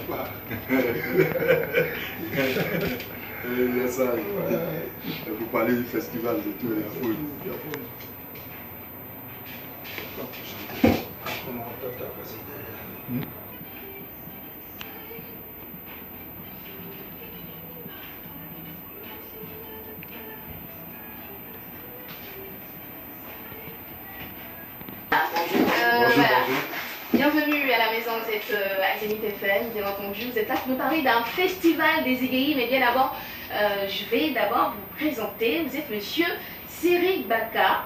pas. Il y a ça. Vous parlez du festival de tout, la foule. Voilà. Bienvenue à la maison, vous êtes à Zénith FM, bien entendu. Vous êtes là pour nous parler d'un festival des égéries, mais bien avant, je vais d'abord vous présenter. Vous êtes monsieur Céric Baka,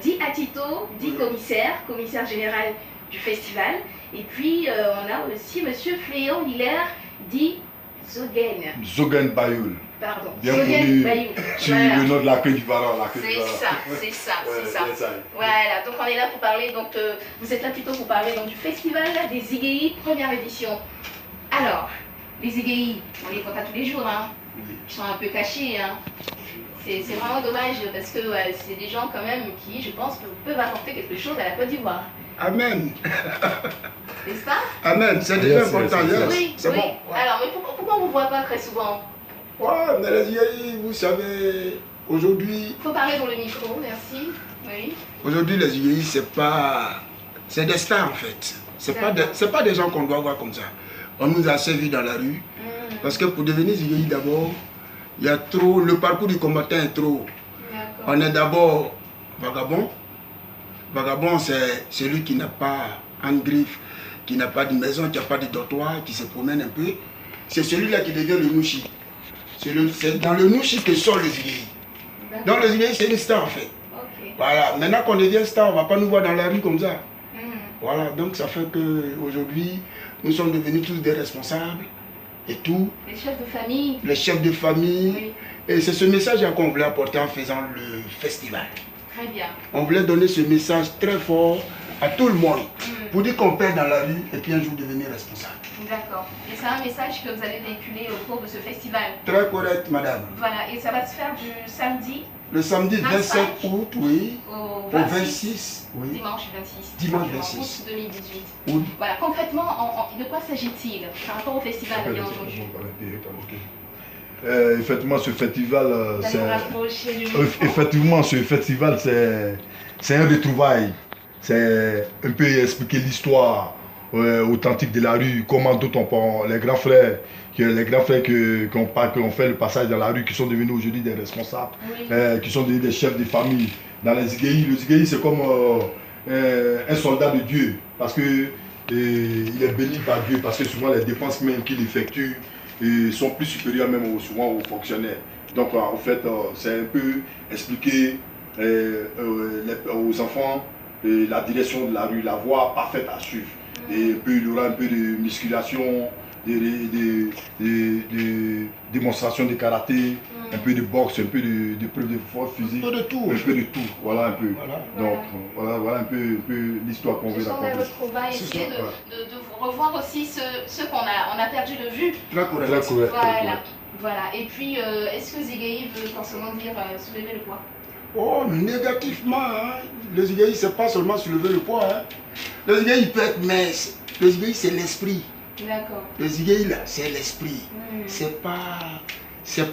dit Atito, dit commissaire général du festival. Et puis, on a aussi monsieur Fléon Hilaire, dit Zogen. Zogen Bayoul. Pardon, Bienvenue sur voilà. le nom de l'accueil du Varan. C'est ça. Voilà, donc on est là pour parler, donc vous êtes là plutôt pour parler donc, du festival des égéries, première édition. Alors, les égéries, on les voit pas tous les jours, hein. Ils sont un peu cachés, hein. C'est vraiment dommage parce que c'est des gens quand même qui, je pense, peuvent apporter quelque chose à la Côte d'Ivoire. Amen. N'est-ce pas? Amen, c'est déjà important. Oui, c'est bon. Ouais. Alors, mais pourquoi on ne vous voit pas très souvent? Ouais, mais les égéries, vous savez, aujourd'hui... Il faut parler dans le micro, merci. Oui. Aujourd'hui, les égéries, c'est des stars en fait. C'est pas des gens qu'on doit voir comme ça. On nous a servi dans la rue. Parce que pour devenir égérie d'abord, il y a trop... Le parcours du combattant est trop. On est d'abord vagabond. Vagabond, c'est celui qui n'a pas un griffe, qui n'a pas de maison, qui n'a pas de dortoir, qui se promène un peu. C'est celui-là qui devient le nouchi. C'est dans le nouchi que sort le égérie. Donc le égérie, c'est une star en fait. Voilà, maintenant qu'on devient star, on ne va pas nous voir dans la rue comme ça. Voilà, donc ça fait qu'aujourd'hui, nous sommes devenus tous des responsables et tout. Les chefs de famille. Les chefs de famille. Oui. Et c'est ce message qu'on voulait apporter en faisant le festival. Très bien. On voulait donner ce message très fort à tout le monde pour dire qu'on perd dans la rue et puis un jour devenir responsable. D'accord. Et c'est un message que vous allez véhiculer au cours de ce festival. Très correct, madame. Voilà, et ça va se faire du samedi. Le samedi 27 août, oui. Au 26, oui. Dimanche 26. Dimanche 26. Août 2018. Oui. Voilà, concrètement, de quoi s'agit-il par rapport au festival, bien entendu? Effectivement, ce festival, c'est un retrouvaille. C'est un peu expliquer l'histoire authentique de la rue, comment d'autres les grands frères qui ont fait le passage dans la rue, qui sont devenus aujourd'hui des responsables, qui sont devenus des chefs de famille. Dans les égéries, le égérie c'est comme un soldat de Dieu, parce que il est béni par Dieu, parce que souvent les dépenses même qu'il effectue sont plus supérieures même souvent aux fonctionnaires. Donc en fait, c'est un peu expliquer aux enfants la direction de la rue, la voie parfaite à suivre. Et puis il y aura un peu de musculation, de démonstration de karaté, un peu de boxe, un peu de preuve de force physique. Un peu de tout. Un peu de tout, voilà un peu. Voilà. Donc voilà un peu l'histoire qu'on veut raconter. On va essayer de revoir aussi ce qu'on a perdu de vue. Très correct. Voilà. Et puis, est-ce que Zégaï veut forcément dire soulever le poids? Oh, négativement, hein. Le égérie, c'est pas seulement soulever le poids. Hein. Le égérie, il peut être mince. Le égérie, c'est l'esprit. D'accord. Le égérie, là, c'est l'esprit. C'est pas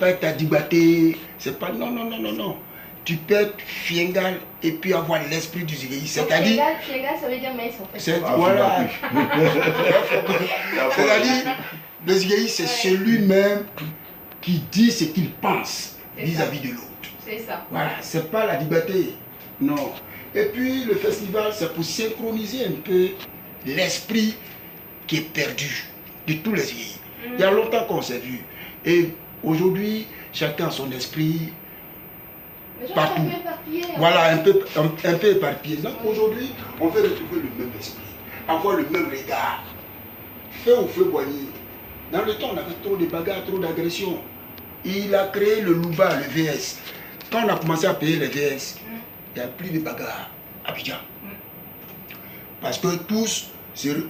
être adibaté. C'est pas. Non. Tu peux être fiengal et puis avoir l'esprit du égérie. C'est-à-dire. Fiengal, ça veut dire mince en fait. Voilà. C'est-à-dire, le égérie, c'est celui-même qui dit ce qu'il pense vis-à-vis de l'autre. C'est ça. Voilà, c'est pas la liberté, non. Et puis le festival, c'est pour synchroniser un peu l'esprit qui est perdu de tous les égéries. Il y a longtemps qu'on s'est vu. Et aujourd'hui, chacun a son esprit partout. Voilà, un peu éparpillé. Donc aujourd'hui, on veut retrouver le même esprit, avoir le même regard. Feu ou feu boigné. Dans le temps, on avait trop de bagarres, trop d'agressions. Il a créé le Louba, le VS. Quand on a commencé à payer les VS, il n'y a plus de bagarre à Abidjan. Parce que tous,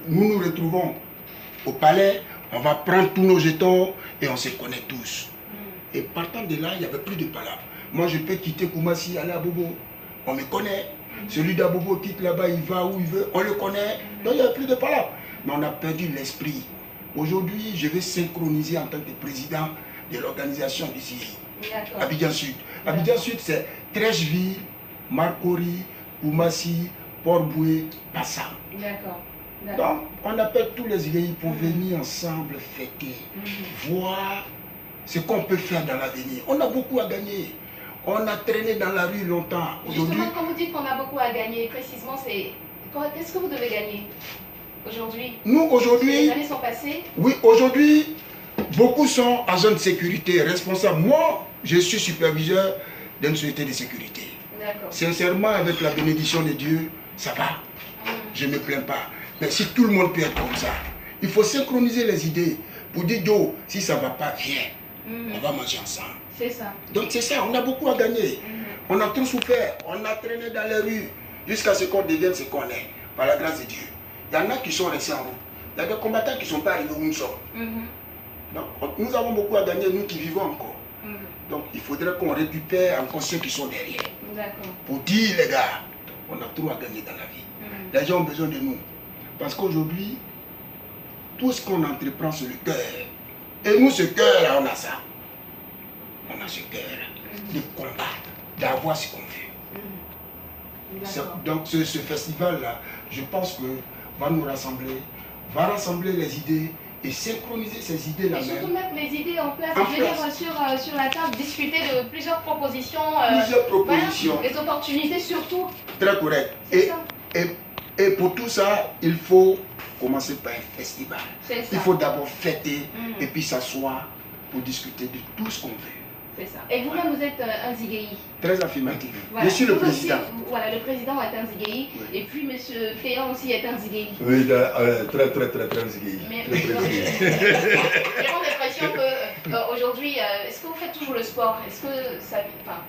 nous retrouvons au palais, on va prendre tous nos jetons et on se connaît tous. Et partant de là, il n'y avait plus de palabres. Moi, je peux quitter Koumassi, aller à Bobo. On me connaît. Celui d'Abobo quitte là-bas, il va où il veut, on le connaît. Donc il n'y a plus de palabres. Mais on a perdu l'esprit Aujourd'hui, je vais synchroniser en tant que président de l'organisation du CIE. Abidjan Sud. Abidjan Sud, c'est Trècheville, Marcory, Koumassi, Port-Boué, Passam. D'accord. Donc, on appelle tous les IGI pour venir ensemble fêter, voir ce qu'on peut faire dans l'avenir. On a beaucoup à gagner. On a traîné dans la rue longtemps. Justement, quand vous dites qu'on a beaucoup à gagner, précisément, qu'est-ce que vous devez gagner aujourd'hui? Nous, aujourd'hui... Les années sont passées. Oui, aujourd'hui, beaucoup sont agents de sécurité, responsables. Moi, je suis superviseur d'une société de sécurité. Sincèrement, avec la bénédiction de Dieu, ça va. Je ne me plains pas. Mais si tout le monde peut être comme ça, il faut synchroniser les idées pour dire, Joe, si ça ne va pas, viens. On va manger ensemble. C'est ça. Donc c'est ça, on a beaucoup à gagner. On a tout souffert, on a traîné dans les rues jusqu'à ce qu'on devienne ce qu'on est, par la grâce de Dieu. Il y en a qui sont restés en route. Il y a des combattants qui ne sont pas arrivés où nous sommes. Donc nous avons beaucoup à gagner, nous qui vivons encore. Donc il faudrait qu'on récupère encore ceux qui sont derrière. Pour dire, les gars, on a trop à gagner dans la vie. Les gens ont besoin de nous. Parce qu'aujourd'hui, tout ce qu'on entreprend, c'est le cœur. Et nous, ce cœur-là, on a ça. On a ce cœur de combattre, d'avoir ce qu'on veut. Donc ce festival-là, je pense que va nous rassembler, va rassembler les idées et synchroniser ces idées-là. Et surtout mettre les idées en place, venir sur la table, discuter de plusieurs propositions. Voilà, les opportunités surtout. Très correct. Et pour tout ça, il faut commencer par un festival. Il faut d'abord fêter et puis s'asseoir pour discuter de tout ce qu'on veut. C'est ça. Et vous-même, vous êtes un Ziguéi. Très affirmatif. Voilà. Je suis le président. Aussi, voilà, le président est un Ziguéi. Oui. Et puis, M. Féan aussi est un Ziguéi. Oui, très Ziguéi. J'ai l'impression qu'aujourd'hui, est-ce que vous faites toujours le sport? Est-ce que ça... Enfin,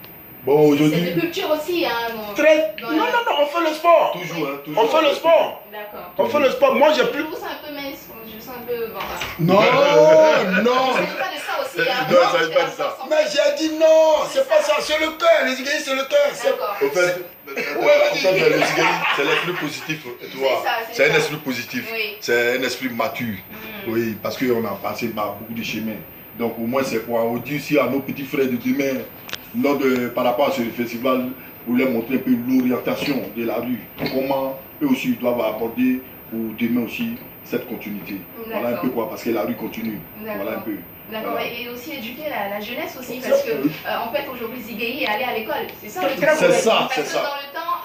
bon, aujourd'hui... C'est de culture aussi, hein. Non, on fait le sport. Toujours, hein, toujours. On fait le sport. D'accord. On fait le sport. Moi, j'ai plus... Je vous sens un peu mince. Je sens un peu... Non. Il ne s'agit pas de ça aussi, hein. Non, il ne s'agit pas de ça. Mais j'ai dit non, c'est pas ça, c'est le cœur. Les Ziguéi, c'est le cœur. D'accord. En fait, les Ziguéi, c'est l'esprit positif, tu vois. C'est un esprit positif. C'est un esprit mature. Oui, parce qu'on a passé par beaucoup de chemins. Donc, au moins, c'est pour dire aussi à nos petits frères de demain, par rapport à ce festival, vous leur montrer un peu l'orientation de la rue, comment eux aussi doivent aborder pour demain aussi cette continuité. Voilà un peu quoi, parce que la rue continue. Voilà un peu. D'accord, voilà. Et aussi éduquer la jeunesse aussi, parce que en fait aujourd'hui Ziguéi est allé à l'école, c'est ça le truc. C'est ça, c'est ça. Dans le temps,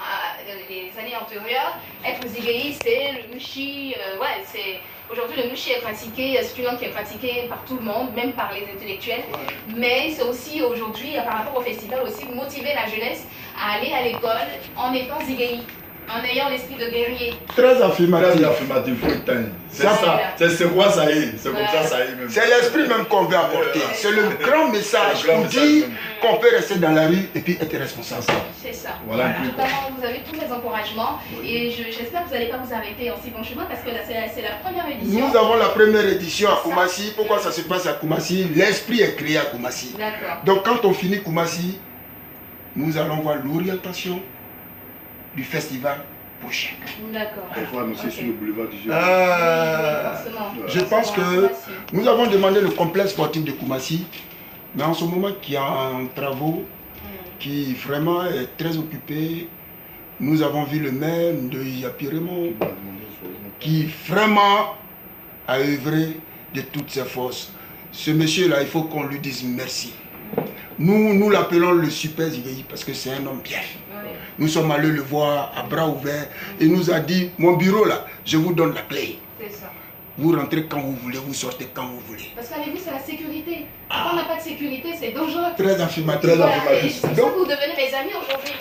les années antérieures, être Ziguéi c'est le mouchi, ouais, c'est... Aujourd'hui, le mouchi est pratiqué, c'est une langue qui est pratiquée par tout le monde, même par les intellectuels. Mais c'est aussi aujourd'hui, par rapport au festival, aussi motiver la jeunesse à aller à l'école en étant Ziguéi, en ayant l'esprit de guerrier. Très affirmatif. Très affirmatif, c'est ça. C'est quoi ça y est, c'est comme ça y est même. C'est l'esprit même qu'on veut apporter. C'est le grand message pour dire qu'on peut rester dans la rue et puis être responsable. C'est ça. Voilà. Notamment, vous avez tous les encouragements et j'espère que vous n'allez pas vous arrêter en si bon chemin parce que c'est la première édition. Nous avons la première édition à Koumassi. Pourquoi ça se passe à Koumassi? L'esprit est créé à Koumassi. D'accord. Donc quand on finit Koumassi, nous allons voir l'orientation du festival prochain. D'accord. On va annoncer sur le boulevard du Jeu. Je pense que nous avons demandé le complexe sportif de Koumassi, mais en ce moment qui est en travaux, qui vraiment est très occupé. Nous avons vu le maire de Yapi Raymond, qui vraiment a œuvré de toutes ses forces. Ce monsieur-là, il faut qu'on lui dise merci. Nous l'appelons le super Ziguéi parce que c'est un homme bien. Nous sommes allés le voir à bras ouverts et nous a dit, mon bureau là, je vous donne la clé. C'est ça. Vous rentrez quand vous voulez, vous sortez quand vous voulez. Parce qu'à l'église, c'est la sécurité. Quand on n'a pas de sécurité, c'est dangereux. Très affirmatif. C'est pour ça que vous devenez mes amis aujourd'hui.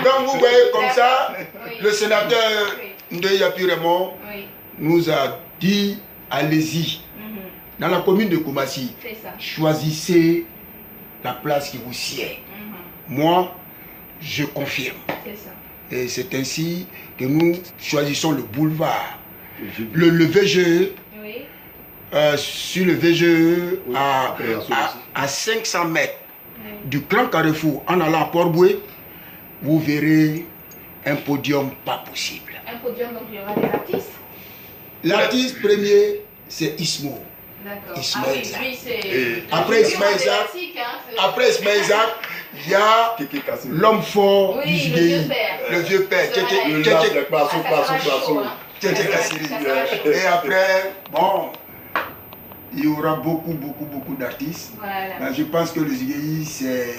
Donc vous voyez comme ça, le sénateur de Yapi Raymond nous a dit, allez-y. Dans la commune de Koumassi, choisissez la place qui vous sied. Moi, je confirme. Et c'est ainsi que nous choisissons le boulevard. Le VGE, sur le VGE, à 500 mètres du Grand Carrefour, en allant à Port-Boué, vous verrez un podium pas possible. Un podium, donc il y aura des artistes. L'artiste premier, c'est Ismo. D'accord. Ismaël Ah oui, Isaac. lui, c'est... Et après Ismaël Isaac, après Ismaël Isaac, il y a l'homme fort Oui, du le Ziguéi. vieux père. Le vieux père. Et après, bon, il y aura beaucoup d'artistes. Voilà. Ben, je pense que le Ziguéi, c'est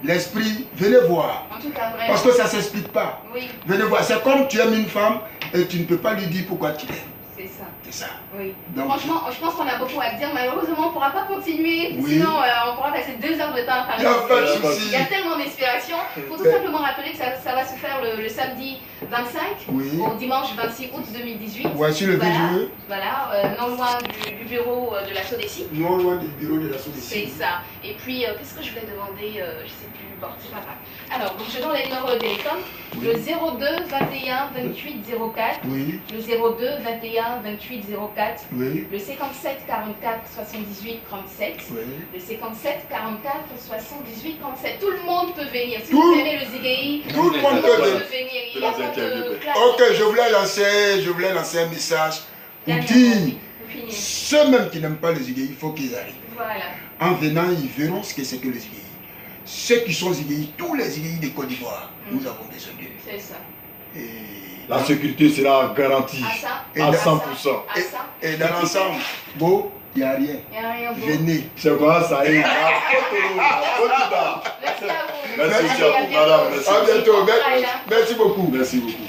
l'esprit. Venez voir. En tout cas, vraiment. Parce que ça ne s'explique pas. Oui, Venez voir. C'est comme tu aimes une femme et tu ne peux pas lui dire pourquoi tu l'aimes. c'est ça. C'est ça. Oui. Donc, Franchement, je pense qu'on a beaucoup à dire. Malheureusement, on ne pourra pas continuer. Oui. Sinon, on pourra passer 2 heures de temps à il n'y a parler. pas de Il souci. y a tellement d'inspiration. Il faut tout simplement rappeler que ça va se faire le samedi 25 Oui. au dimanche 26 août 2018. Voici le Voilà, VGE. voilà, non loin du bureau de la SODECI. Non loin du bureau de la C'est Sodeci. ça. Et puis, qu'est-ce que je voulais demander Je sais plus. Bon, c'est pas grave. Alors, donc je donne les numéros de téléphone. Oui. Le 02 21 28 04. Oui, Le 02 21 28 04. oui, Le 57 44 78 37. oui. Le 57 44 78 37. Tout le monde peut venir. Si Tout- vous aimez le Ziguéi, Tout le monde peut venir. venir. Il y a pas de place. Ok, je voulais lancer un message pour dire, ceux même qui n'aiment pas le Ziguéi, il faut qu'ils arrivent. Voilà. En venant, ils verront ce que c'est que le Ziguéi. Ceux qui sont Ziguéi, tous les Ziguéi de Côte d'Ivoire, nous avons besoin d'eux. C'est ça. Et, la sécurité sera garantie À ça. Et à dans- 100%. À ça. et dans l'ensemble, bon, il n'y a rien. Il n'y a rien beau. Venez. C'est quoi ça y est. Merci à vous. Merci à beaucoup, madame. Merci. À bientôt. Voilà. Merci beaucoup. Merci beaucoup.